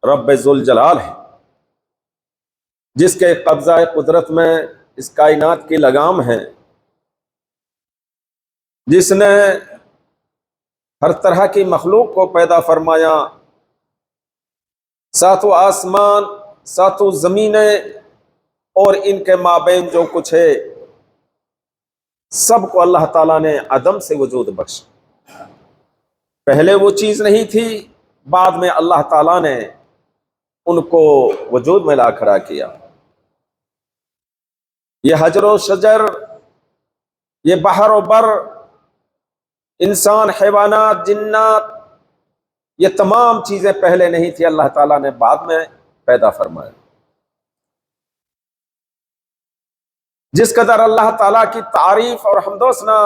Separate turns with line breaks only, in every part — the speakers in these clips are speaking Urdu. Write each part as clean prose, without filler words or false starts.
رب ذوالجلال ہے، جس کے قبضہ قدرت میں اس کائنات کی لگام ہے، جس نے ہر طرح کی مخلوق کو پیدا فرمایا، ساتوں آسمان، ساتوں زمینیں اور ان کے مابین جو کچھ ہے سب کو اللہ تعالیٰ نے عدم سے وجود بخشا۔ پہلے وہ چیز نہیں تھی، بعد میں اللہ تعالیٰ نے ان کو وجود میں لا کھڑا کیا۔ یہ حجر و شجر، یہ بحر و بر، انسان، حیوانات، جنات، یہ تمام چیزیں پہلے نہیں تھی، اللہ تعالیٰ نے بعد میں پیدا فرمایا۔ جس قدر اللہ تعالیٰ کی تعریف اور حمد و ثنا،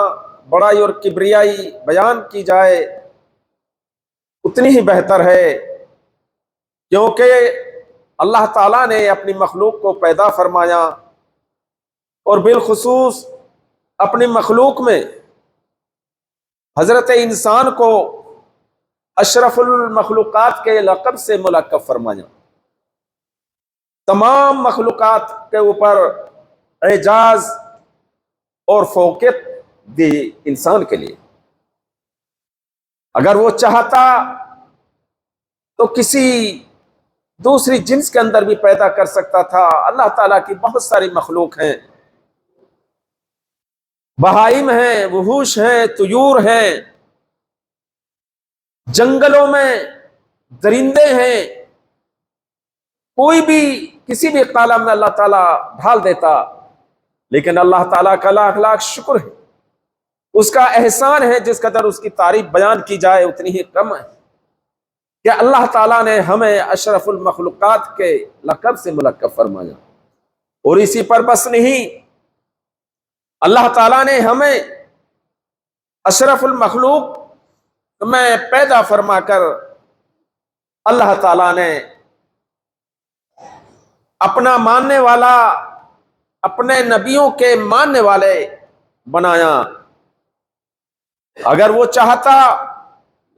بڑائی اور کبریائی بیان کی جائے اتنی ہی بہتر ہے، کیونکہ اللہ تعالیٰ نے اپنی مخلوق کو پیدا فرمایا اور بالخصوص اپنی مخلوق میں حضرت انسان کو اشرف المخلوقات کے لقب سے ملقب فرمایا۔ تمام مخلوقات کے اوپر اعجاز اور فوقیت دی انسان کے لیے۔ اگر وہ چاہتا تو کسی دوسری جنس کے اندر بھی پیدا کر سکتا تھا۔ اللہ تعالیٰ کی بہت ساری مخلوق ہیں، بہائم ہیں، وحوش ہیں، طیور ہیں، جنگلوں میں درندے ہیں، کوئی بھی کسی بھی کالم میں اللہ تعالیٰ ڈھال دیتا، لیکن اللہ تعالیٰ کا لاکھ لاکھ شکر ہے، اس کا احسان ہے، جس قدر اس کی تعریف بیان کی جائے اتنی ہی کم ہے، کہ اللہ تعالیٰ نے ہمیں اشرف المخلوقات کے لقب سے ملقب فرمایا۔ اور اسی پر بس نہیں، اللہ تعالیٰ نے ہمیں اشرف المخلوق میں پیدا فرما کر اللہ تعالیٰ نے اپنا ماننے والا، اپنے نبیوں کے ماننے والے بنایا۔ اگر وہ چاہتا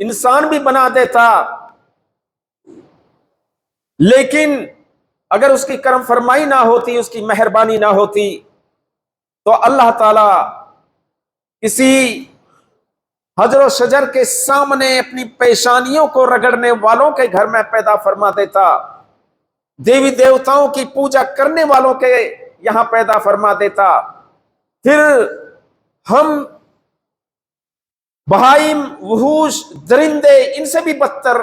انسان بھی بنا دیتا، لیکن اگر اس کی کرم فرمائی نہ ہوتی، اس کی مہربانی نہ ہوتی، تو اللہ تعالیٰ کسی حجر و شجر کے سامنے اپنی پیشانیوں کو رگڑنے والوں کے گھر میں پیدا فرما دیتا، دیوی دیوتاؤں کی پوجا کرنے والوں کے یہاں پیدا فرما دیتا، پھر ہم بہائم، وحوش، درندے، ان سے بھی بدتر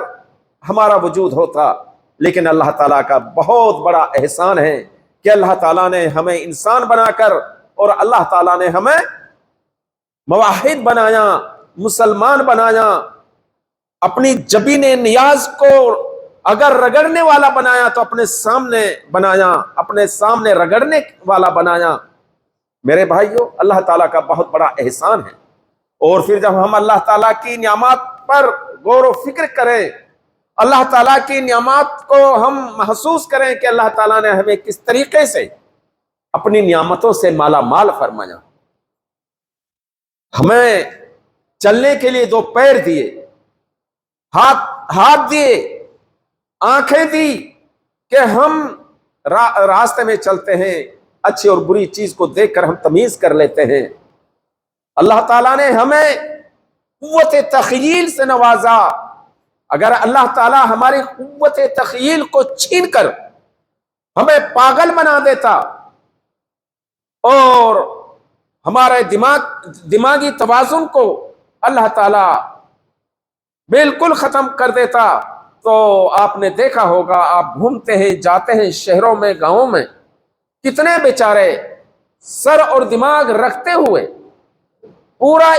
ہمارا وجود ہوتا۔ لیکن اللہ تعالیٰ کا بہت بڑا احسان ہے کہ اللہ تعالیٰ نے ہمیں انسان بنا کر، اور اللہ تعالیٰ نے ہمیں موحد بنایا، مسلمان بنایا، اپنی جبین نیاز کو اگر رگڑنے والا بنایا تو اپنے سامنے بنایا، اپنے سامنے رگڑنے والا بنایا۔ میرے بھائیو، اللہ تعالیٰ کا بہت بڑا احسان ہے۔ اور پھر جب ہم اللہ تعالیٰ کی نعمات پر غور و فکر کریں، اللہ تعالیٰ کی نعمات کو ہم محسوس کریں کہ اللہ تعالیٰ نے ہمیں کس طریقے سے اپنی نعمتوں سے مالا مال فرمایا، ہمیں چلنے کے لیے 2 پیر دیے، ہاتھ دیے، آنکھیں دی کہ ہم راستے میں چلتے ہیں، اچھی اور بری چیز کو دیکھ کر ہم تمیز کر لیتے ہیں۔ اللہ تعالیٰ نے ہمیں قوت تخیل سے نوازا۔ اگر اللہ تعالیٰ ہماری قوت تخیل کو چھین کر ہمیں پاگل بنا دیتا اور ہمارے دماغی توازن کو اللہ تعالیٰ بالکل ختم کر دیتا، تو آپ نے دیکھا ہوگا، آپ گھومتے ہیں، جاتے ہیں شہروں میں، گاؤں میں، کتنے بیچارے سر اور دماغ رکھتے ہوئے پورا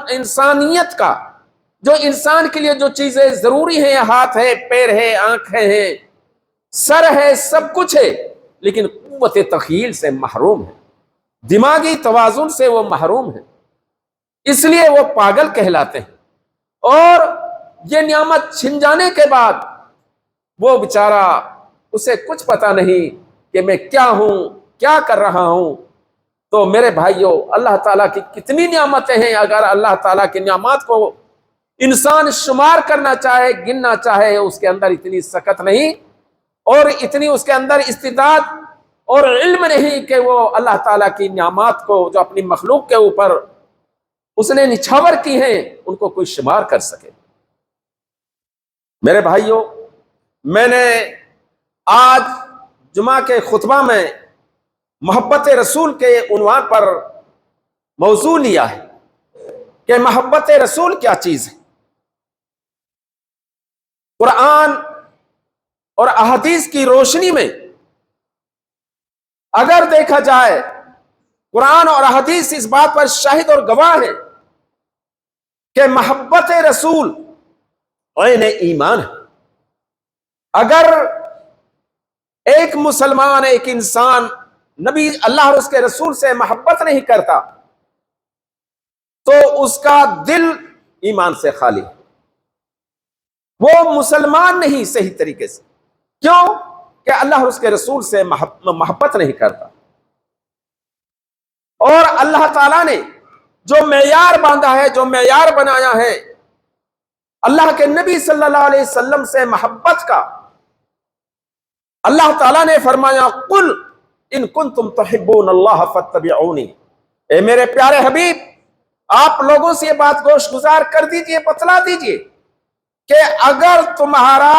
انسانیت کا، جو انسان کے لیے جو چیزیں ضروری ہیں، ہاتھ ہے، پیر ہے، آنکھیں ہیں، سر ہے، سب کچھ ہے، لیکن قوت تخیل سے محروم ہے، دماغی توازن سے وہ محروم ہے، اس لیے وہ پاگل کہلاتے ہیں۔ اور یہ نعمت چھن جانے کے بعد وہ بیچارہ، اسے کچھ پتہ نہیں کہ میں کیا ہوں، کیا کر رہا ہوں۔ تو میرے بھائیوں، اللہ تعالیٰ کی کتنی نعمتیں ہیں، اگر اللہ تعالیٰ کی نعمات کو انسان شمار کرنا چاہے، گننا چاہے، اس کے اندر اتنی سکت نہیں اور اتنی اس کے اندر استعداد اور علم نہیں کہ وہ اللہ تعالیٰ کی نعمات کو جو اپنی مخلوق کے اوپر اس نے نچھاور کی ہیں ان کو کوئی شمار کر سکے۔ میرے بھائیوں، میں نے آج جمعہ کے خطبہ میں محبت رسول کے عنوان پر موضوع لیا ہے کہ محبت رسول کیا چیز ہے۔ قرآن اور احادیث کی روشنی میں اگر دیکھا جائے، قرآن اور حدیث اس بات پر شاہد اور گواہ ہے کہ محبت رسول عین ایمان ہے۔ اگر ایک مسلمان، ایک انسان نبی اللہ اور اس کے رسول سے محبت نہیں کرتا تو اس کا دل ایمان سے خالی ہے، وہ مسلمان نہیں صحیح طریقے سے۔ کیوں؟ کہ اللہ اور اس کے رسول سے محبت نہیں کرتا۔ اور اللہ تعالیٰ نے جو معیار باندھا ہے، جو معیار بنایا ہے اللہ کے نبی صلی اللہ علیہ وسلم سے محبت کا، اللہ تعالیٰ نے فرمایا قل ان کنتم تحبون اللہ فاتبعونی، اے میرے پیارے حبیب آپ لوگوں سے یہ بات گوش گزار کر دیجئے، بتلا دیجئے کہ اگر تمہارا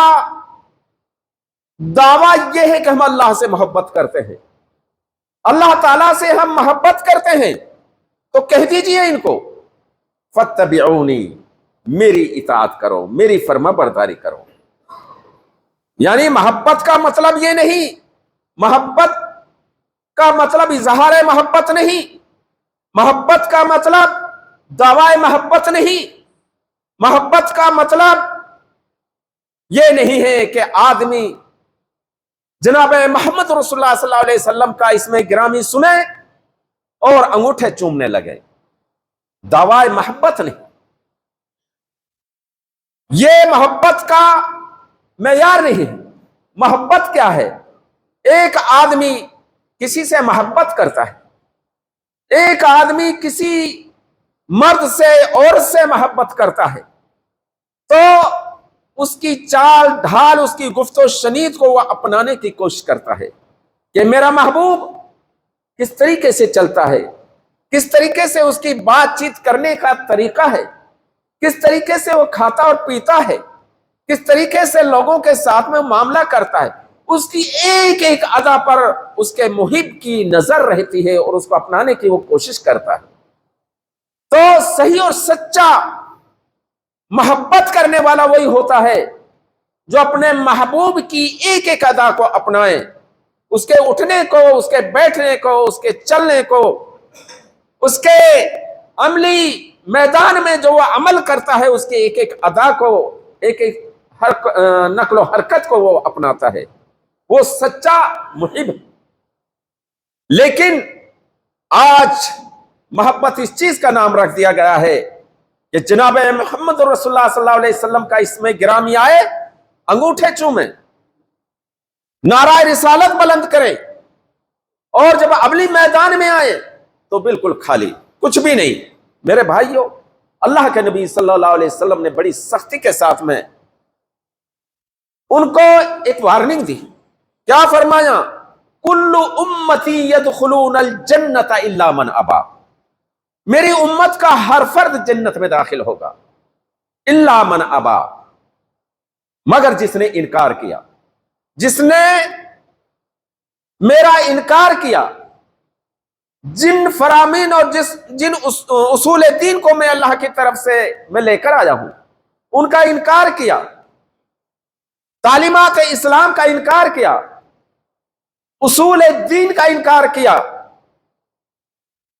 دعویٰ یہ ہے کہ ہم اللہ سے محبت کرتے ہیں، اللہ تعالیٰ سے ہم محبت کرتے ہیں، تو کہہ دیجئے ان کو فاتبعونی، میری اطاعت کرو، میری فرما برداری کرو۔ یعنی محبت کا مطلب یہ نہیں، محبت کا مطلب اظہار محبت نہیں، محبت کا مطلب دعوی محبت نہیں، محبت کا مطلب یہ نہیں ہے کہ آدمی جناب محمد رسول اللہ صلی اللہ علیہ وسلم کا اسم گرامی سنے اور انگوٹھے چومنے لگے۔ دعوی محبت نہیں، یہ محبت کا معیار نہیں ہے۔ محبت کیا ہے؟ ایک آدمی کسی سے محبت کرتا ہے، ایک آدمی کسی مرد سے عورت سے محبت کرتا ہے تو اس کی چال ڈھال، اس کی گفت و شنید کو وہ اپنانے کی کوشش کرتا ہے کہ میرا محبوب کس طریقے سے چلتا ہے، کس طریقے سے اس کی بات چیت کرنے کا طریقہ ہے، کس طریقے سے وہ کھاتا اور پیتا ہے، کس طریقے سے لوگوں کے ساتھ میں معاملہ کرتا ہے، اس کی ایک ایک ادا پر اس کے محب کی نظر رہتی ہے اور اس کو اپنانے کی وہ کوشش کرتا ہے۔ تو صحیح اور سچا محبت کرنے والا وہی ہوتا ہے جو اپنے محبوب کی ایک ایک ادا کو اپنائے، اس کے اٹھنے کو، اس کے بیٹھنے کو، اس کے چلنے کو، اس کے عملی میدان میں جو وہ عمل کرتا ہے اس کے ایک ایک ادا کو، ایک ایک نقل و حرکت کو وہ اپناتا ہے، وہ سچا محب ہے۔ لیکن آج محبت اس چیز کا نام رکھ دیا گیا ہے کہ جناب محمد رسول اللہ صلی اللہ علیہ وسلم کا اسم گرامی آئے، انگوٹھے چومیں، نعرہ رسالت بلند کریں، اور جب عملی میدان میں آئے تو بالکل خالی، کچھ بھی نہیں۔ میرے بھائیوں، اللہ کے نبی صلی اللہ علیہ وسلم نے بڑی سختی کے ساتھ میں ان کو ایک وارننگ دی۔ کیا فرمایا؟ کل امتی یدخلون الجنت الا من ابا، میری امت کا ہر فرد جنت میں داخل ہوگا، الا من ابا، مگر جس نے انکار کیا، جس نے میرا انکار کیا، جن فرامین اور جن اصول دین کو میں اللہ کی طرف سے میں لے کر آیا ہوں ان کا انکار کیا، تعلیمات اسلام کا انکار کیا، اصول دین کا انکار کیا،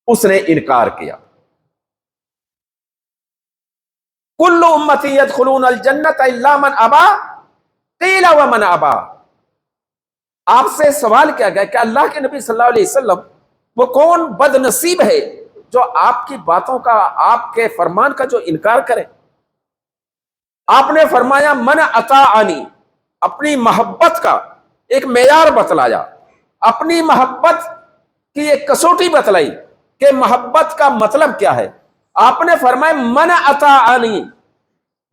اس نے انکار کیا۔ کل امتی یدخلون الجنت الا من ابا قیل ومن ابا، آپ سے سوال کیا گیا کہ اللہ کے نبی صلی اللہ علیہ وسلم وہ کون بد نصیب ہے جو آپ کی باتوں کا، آپ کے فرمان کا جو انکار کرے؟ آپ نے فرمایا من اطاعنی، اپنی محبت کا ایک معیار بتلایا، اپنی محبت کی ایک کسوٹی بتلائی کہ محبت کا مطلب کیا ہے۔ آپ نے فرمایا من اطاعنی،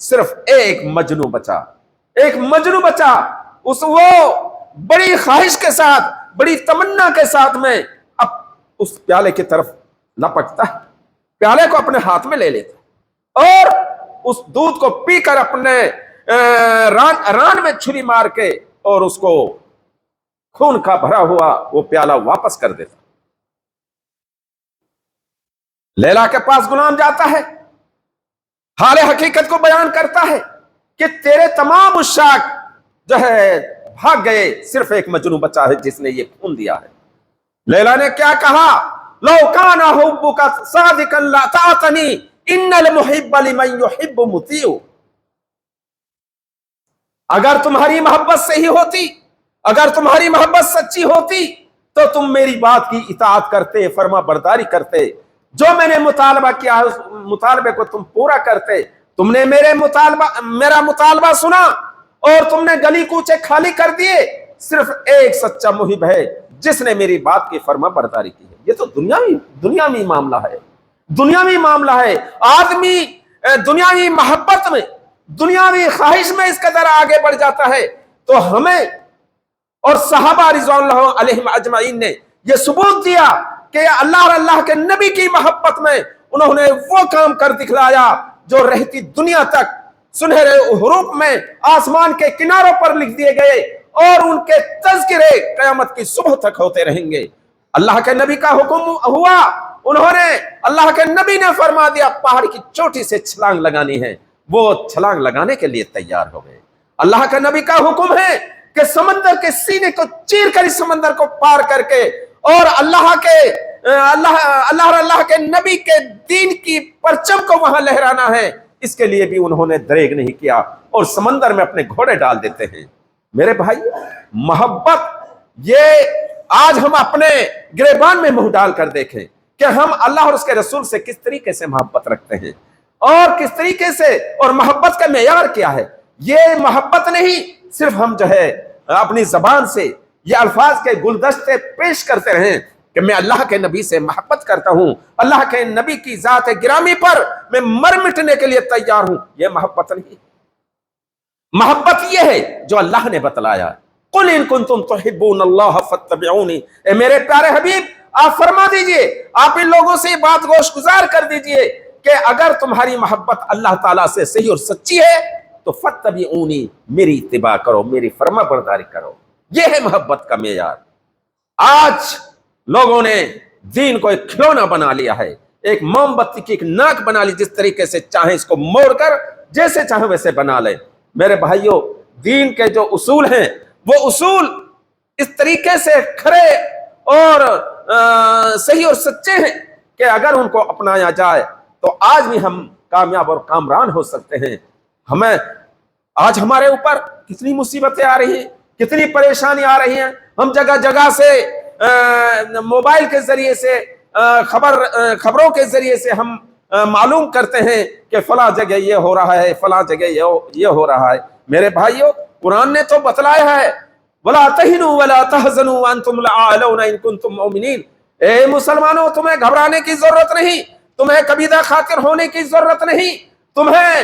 صرف ایک مجنو بچا، ایک مجنو بچا، وہ بڑی خواہش کے ساتھ، بڑی تمنا کے ساتھ میں اب اس پیالے کی طرف لپکتا ہے، پیالے کو اپنے ہاتھ میں لے لیتا اور اس دودھ کو پی کر اپنے ران میں چھری مار کے اور اس کو خون کا بھرا ہوا وہ پیالہ واپس کر دیتا۔ لیلا کے پاس غلام جاتا ہے، حال حقیقت کو بیان کرتا ہے کہ تیرے تمام عشاق جو ہے بھاگ گئے، صرف ایک مجنون بچہ ہے جس نے یہ خون دیا ہے۔ لیلا نے کیا کہا؟ لو کان حبک صادقا لأطعتنی ان المحب لمن یحب مطیع۔ اگر تمہاری محبت صحیح ہوتی، اگر تمہاری محبت سچی ہوتی تو تم میری بات کی اطاعت کرتے، فرما برداری کرتے، جو میں نے مطالبہ کیا اس مطالبے کو تم پورا کرتے۔ تم نے میرا مطالبہ سنا اور تم نے گلی کوچے خالی کر دیے۔ صرف ایک سچا محب ہے جس نے میری بات کی فرما برداری کی ہے۔ یہ تو دنیاوی معاملہ ہے، دنیاوی معاملہ ہے۔ آدمی دنیاوی محبت میں، دنیاوی خواہش میں اس قدر آگے بڑھ جاتا ہے تو ہمیں اور صحابہ رضوان اللہ علیہم اجمعین نے یہ ثبوت دیا کہ اللہ اور اللہ کے نبی کی محبت میں انہوں نے وہ کام کر دکھلایا جو رہتی دنیا تک سنہرے حروف میں آسمان کے کناروں پر لکھ دیے گئے اور ان کے تذکرے قیامت کی صبح تک ہوتے رہیں گے۔ اللہ کے نبی کا حکم ہوا، انہوں نے، اللہ کے نبی نے فرما دیا پہاڑ کی چوٹی سے چھلانگ لگانی ہے، وہ چھلانگ لگانے کے لیے تیار ہو گئے۔ اللہ کے نبی کا حکم ہے کہ سمندر کے سینے کو چیر کر اس سمندر کو پار کر کے اور اللہ کے نبی کے دین کی پرچم کو وہاں لہرانا ہے، اس کے لیے بھی انہوں نے دریغ نہیں کیا اور سمندر میں اپنے گھوڑے ڈال دیتے ہیں۔ میرے بھائی، محبت یہ آج ہم اپنے گریبان میں منہ ڈال کر دیکھیں کہ ہم اللہ اور اس کے رسول سے کس طریقے سے محبت رکھتے ہیں اور کس طریقے سے، اور محبت کا معیار کیا ہے۔ یہ محبت نہیں صرف ہم جو ہے اپنی زبان سے یہ الفاظ کے گلدستے پیش کرتے رہیں کہ میں اللہ کے نبی سے محبت کرتا ہوں، اللہ کے نبی کی ذات گرامی پر میں مر مٹنے کے لیے تیار ہوں، یہ محبت نہیں۔ محبت یہ ہے جو اللہ نے بتلایا، قل ان کنتم تحبون اللہ فاتبعونی، اے میرے پیارے حبیب آپ فرما دیجئے، آپ ان لوگوں سے بات گوش گزار کر دیجئے کہ اگر تمہاری محبت اللہ تعالیٰ سے صحیح اور سچی ہے تو فاتبعونی، میری اتباع کرو، میری فرما برداری کرو۔ یہ ہے محبت کا معیار۔ آج لوگوں نے دین کو ایک کھلونا بنا لیا ہے، ایک موم بتی کی ایک ناک بنا لی، جس طریقے سے چاہیں اس کو موڑ کر جیسے چاہیں ویسے بنا لیں۔ میرے بھائیوں، دین کے جو اصول ہیں وہ اصول اس طریقے سے کھڑے اور صحیح اور سچے ہیں کہ اگر ان کو اپنایا جائے تو آج بھی ہم کامیاب اور کامران ہو سکتے ہیں۔ ہمیں آج ہمارے اوپر کتنی مصیبتیں آ رہی ہیں، کتنی پریشانی آ رہی ہیں، ہم جگہ جگہ سے موبائل کے ذریعے سے خبروں کے ذریعے سے ہم معلوم کرتے ہیں کہ فلاں جگہ یہ ہو رہا ہے، فلاں جگہ یہ ہو رہا ہے۔ میرے بھائیوں، قرآن نے تو بتلایا ہے وَلَا تَهِنُوا وَلَا تَحْزَنُوا وَأَنْتُمْ الْأَعْلَوْنَ إِن كُنتُم مُؤْمِنِينَ۔ اے مسلمانوں، تمہیں گھبرانے کی ضرورت نہیں، تمہیں کبیدہ خاطر ہونے کی ضرورت نہیں، تمہیں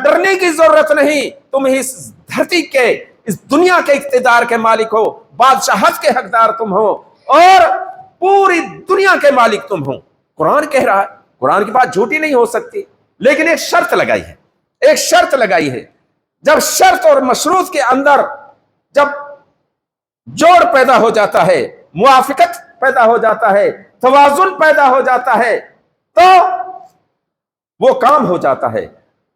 ڈرنے کی ضرورت نہیں۔ تم اس دھرتی کے، اس دنیا کے اقتدار کے مالک ہو، بادشاہت کے حقدار تم ہو اور پوری دنیا کے مالک تم ہو۔ قرآن کہہ رہا ہے، قرآن کی بات جھوٹی نہیں ہو سکتی، لیکن ایک شرط لگائی ہے، ایک شرط لگائی ہے۔ جب شرط اور مشروط کے اندر جب جوڑ پیدا ہو جاتا ہے، موافقت پیدا ہو جاتا ہے، توازن پیدا ہو جاتا ہے تو وہ کام ہو جاتا ہے۔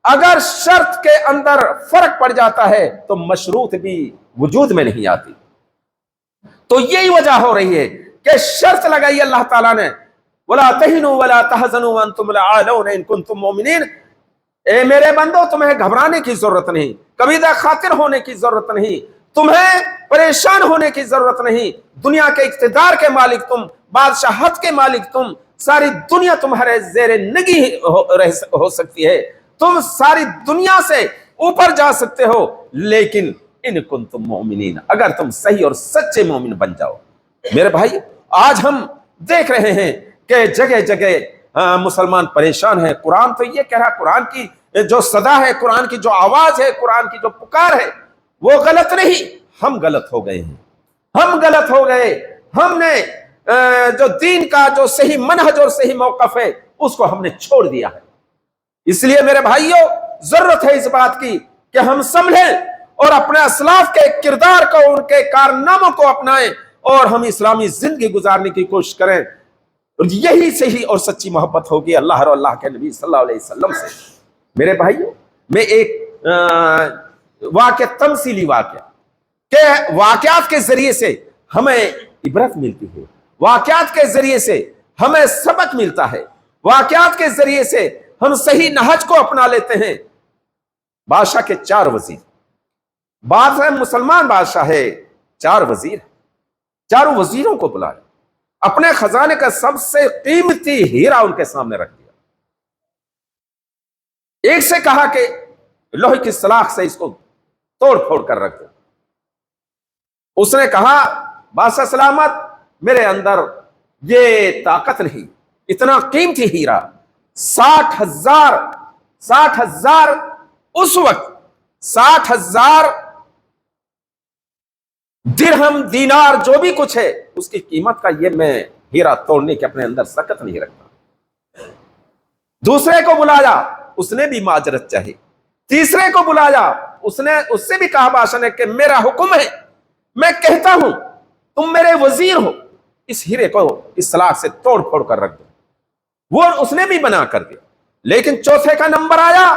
اگر شرط کے اندر فرق پڑ جاتا ہے تو مشروط بھی وجود میں نہیں آتی۔ تو یہی وجہ ہو رہی ہے کہ شرط لگائی اللہ تعالیٰ نے وَلَا تَهِنُوا وَلَا تَحْزَنُوا وَأَنْتُمُ الْأَعْلَوْنَ إِن كُنتُم مُؤْمِنِينَ۔ اے میرے بندو، تمہیں گھبرانے کی ضرورت نہیں، کبیدہ خاطر ہونے کی ضرورت نہیں، تمہیں پریشان ہونے کی ضرورت نہیں۔ دنیا کے اقتدار کے مالک تم، بادشاہت کے مالک تم، ساری دنیا تمہارے زیر نگی ہو سکتی ہے، تم ساری دنیا سے اوپر جا سکتے ہو، لیکن ان کنتم مؤمنین، اگر تم صحیح اور سچے مومن بن جاؤ۔ میرے بھائی، آج ہم دیکھ رہے ہیں کہ جگہ جگہ مسلمان پریشان ہیں۔ قرآن تو یہ کہہ رہا، قرآن کی جو صدا ہے قرآن کی، جو آواز ہے قرآن کی، جو پکار ہے وہ غلط نہیں، ہم غلط ہو گئے ہیں، ہم غلط ہو گئے، ہم نے جو دین کا جو صحیح منہج اور صحیح موقف ہے اس کو ہم نے چھوڑ دیا ہے۔ اس لیے میرے بھائیوں ضرورت ہے اس بات کی کہ ہم سمجھیں اور اپنے اسلاف کے کردار کو، ان کے کارناموں کو اپنائیں اور ہم اسلامی زندگی گزارنے کی کوشش کریں، اور یہی صحیح اور سچی محبت ہوگی اللہ اور اللہ کے نبی صلی اللہ علیہ وسلم سے۔ میرے بھائیوں میں ایک واقعہ، تمثیلی واقعہ، کہ واقعات کے ذریعے سے ہمیں عبرت ملتی ہے، واقعات کے ذریعے سے ہمیں سبق ملتا ہے، واقعات کے ذریعے سے ہم صحیح نہج کو اپنا لیتے ہیں۔ بادشاہ کے 4 وزیر، بادشاہ مسلمان بادشاہ ہے، 4 وزیر، چاروں وزیروں کو بلایا، اپنے خزانے کا سب سے قیمتی ہیرا ان کے سامنے رکھ دیا۔ ایک سے کہا کہ لوہے کی سلاخ سے اس کو توڑ پھوڑ کر رکھ دو۔ اس نے کہا بادشاہ سلامت، میرے اندر یہ طاقت نہیں، اتنا قیمتی ہیرا 60,000 اس وقت 60,000 درہم دینار جو بھی کچھ ہے اس کی قیمت کا یہ میں ہیرا توڑنے کے اپنے اندر سکت نہیں رکھتا۔ دوسرے کو بلایا، اس نے بھی معذرت چاہی۔ تیسرے کو بلایا، اس سے بھی کہا بادشاہ نے کہ میرا حکم ہے، میں کہتا ہوں تم میرے وزیر ہو، اس ہیرے کو اس سلاخ سے توڑ پھوڑ کر رکھ دو۔ وہ اس نے بھی بنا کر دیا۔ لیکن چوتھے کا نمبر آیا،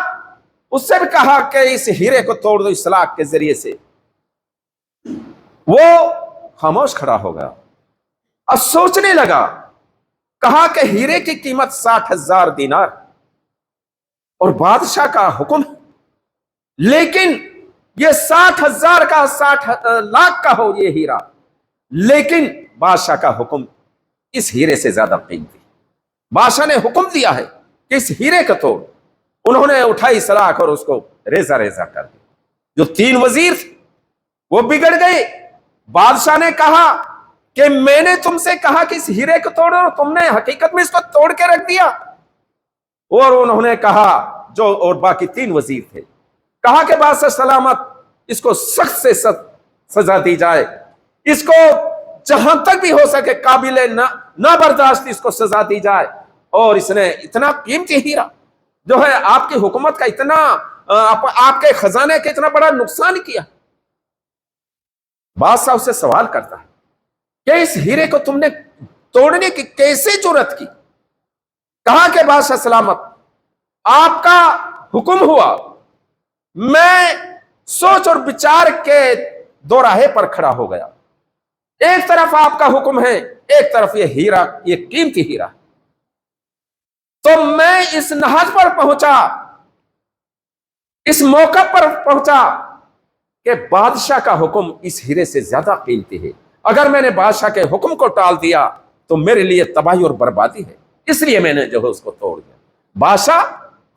اس سے بھی کہا کہ اس ہیرے کو توڑ دو اس سلاخ کے ذریعے سے۔ وہ خاموش کھڑا ہو گیا، اب سوچنے لگا، کہا کہ ہیرے کی قیمت 60,000 دینار اور بادشاہ کا حکم، لیکن یہ 60,000 کا 60 لاکھ کا ہو یہ ہیرا، لیکن بادشاہ کا حکم اس ہیرے سے زیادہ قیمتی۔ بادشاہ نے حکم دیا ہے کہ اس ہیرے کا توڑ۔ انہوں نے اٹھائی سلاخ اور اس کو ریزہ ریزہ کر دیا۔ جو 3 وزیر تھے وہ بگڑ گئے۔ بادشاہ نے کہا کہ میں نے تم سے کہا کہ اس ہیرے کو توڑو اور تم نے حقیقت میں اس کو توڑ کے رکھ دیا۔ اور انہوں نے کہا، جو اور باقی 3 وزیر تھے، کہا کہ بادشاہ سلامت اس کو سخت سے سخت سزا دی جائے، اس کو جہاں تک بھی ہو سکے قابل نہ برداشت اس کو سزا دی جائے۔ اور اس نے اتنا قیمتی ہیرا جو ہے آپ کی حکومت کا اتنا، آپ کے خزانے کا اتنا بڑا نقصان کیا۔ بادشاہ اس سے سوال کرتا ہے کہ اس ہیرے کو تم نے توڑنے کی کیسے جرات کی؟ کہا کہ بادشاہ سلامت آپ کا حکم ہوا، میں سوچ اور بچار کے دوراہے پر کھڑا ہو گیا۔ ایک طرف آپ کا حکم ہے، ایک طرف یہ ہیرا، یہ قیمتی ہیرا، تو میں اس نہج پر پہنچا، اس موقع پر پہنچا کہ بادشاہ کا حکم اس ہیرے سے زیادہ قیمتی ہے۔ اگر میں نے بادشاہ کے حکم کو ٹال دیا تو میرے لیے تباہی اور بربادی ہے، اس لیے میں نے جو ہے اس کو توڑ دیا۔ بادشاہ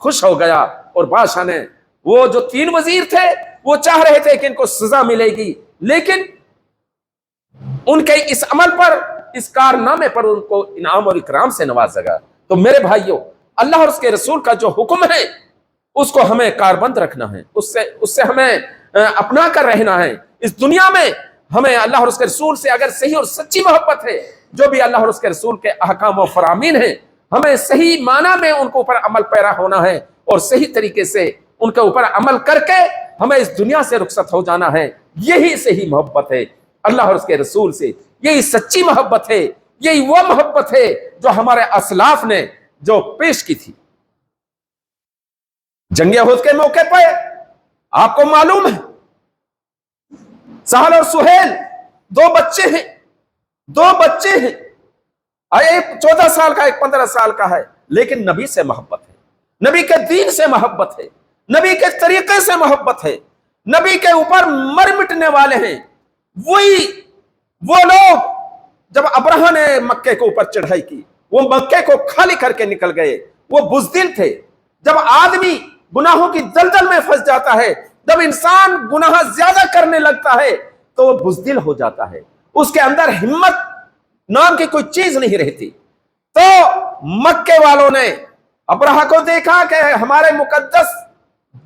خوش ہو گیا، اور بادشاہ نے، وہ جو 3 وزیر تھے وہ چاہ رہے تھے کہ ان کو سزا ملے گی، لیکن ان کے اس عمل پر، اس کارنامے پر ان کو انعام اور اکرام سے نوازا گیا۔ تو میرے بھائیوں، اللہ اور اس کے رسول کا جو حکم ہے اس کو ہمیں کاربند رکھنا ہے، اس سے ہمیں اپنا کر رہنا ہے۔ اس دنیا میں ہمیں اللہ اور اس کے رسول سے اگر صحیح اور سچی محبت ہے، جو بھی اللہ اور اس کے رسول کے احکام و فرامین ہیں، ہمیں صحیح معنی میں ان کے اوپر عمل پیرا ہونا ہے، اور صحیح طریقے سے ان کے اوپر عمل کر کے ہمیں اس دنیا سے رخصت ہو جانا ہے۔ یہی صحیح محبت ہے اللہ اور اس کے رسول سے، یہی سچی محبت ہے، یہی وہ محبت ہے جو ہمارے اسلاف نے جو پیش کی تھی۔ جنگ احد کے موقع پہ آپ کو معلوم ہے سہل اور سہیل 2 بچے ہیں، 2 بچے ہیں، ایک 14 سال کا، ایک 15 سال کا ہے، لیکن نبی سے محبت ہے، نبی کے دین سے محبت ہے، نبی کے طریقے سے محبت ہے، نبی کے اوپر مر مٹنے والے ہیں۔ وہ لوگ جب ابرہہ نے مکے کے اوپر چڑھائی کی، وہ مکے کو خالی کر کے نکل گئے، وہ بزدل تھے۔ جب آدمی گناہوں کی دلدل میں پھنس جاتا ہے، جب انسان گناہ زیادہ کرنے لگتا ہے تو وہ بزدل ہو جاتا ہے، اس کے اندر ہمت نام کی کوئی چیز نہیں رہتی۔ تو مکے والوں نے ابرہہ کو دیکھا کہ ہمارے مقدس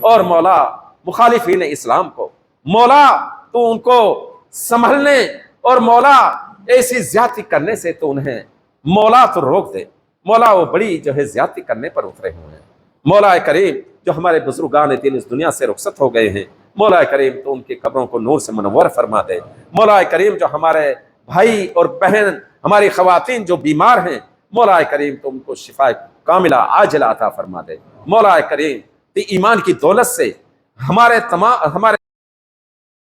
اور مولا مخالفین اسلام کو مولا تو ان کو سنبھلنے اور مولا ایسی زیادتی کرنے سے تو انہیں مولا تو روک دے۔ مولا وہ بڑی جو ہے زیادتی کرنے پر اترے ہوئے ہیں۔ مولا کریم جو ہمارے بزرگان دین اس دنیا سے رخصت ہو گئے ہیں، مولا کریم تو ان کی قبروں کو نور سے منور فرما دے۔ مولا کریم جو ہمارے بھائی اور بہن ہماری خواتین جو بیمار ہیں، مولا کریم تو ان کو شفا کاملہ عاجلہ عطا فرما دے۔ مولا کریم تی ایمان کی دولت سے ہمارے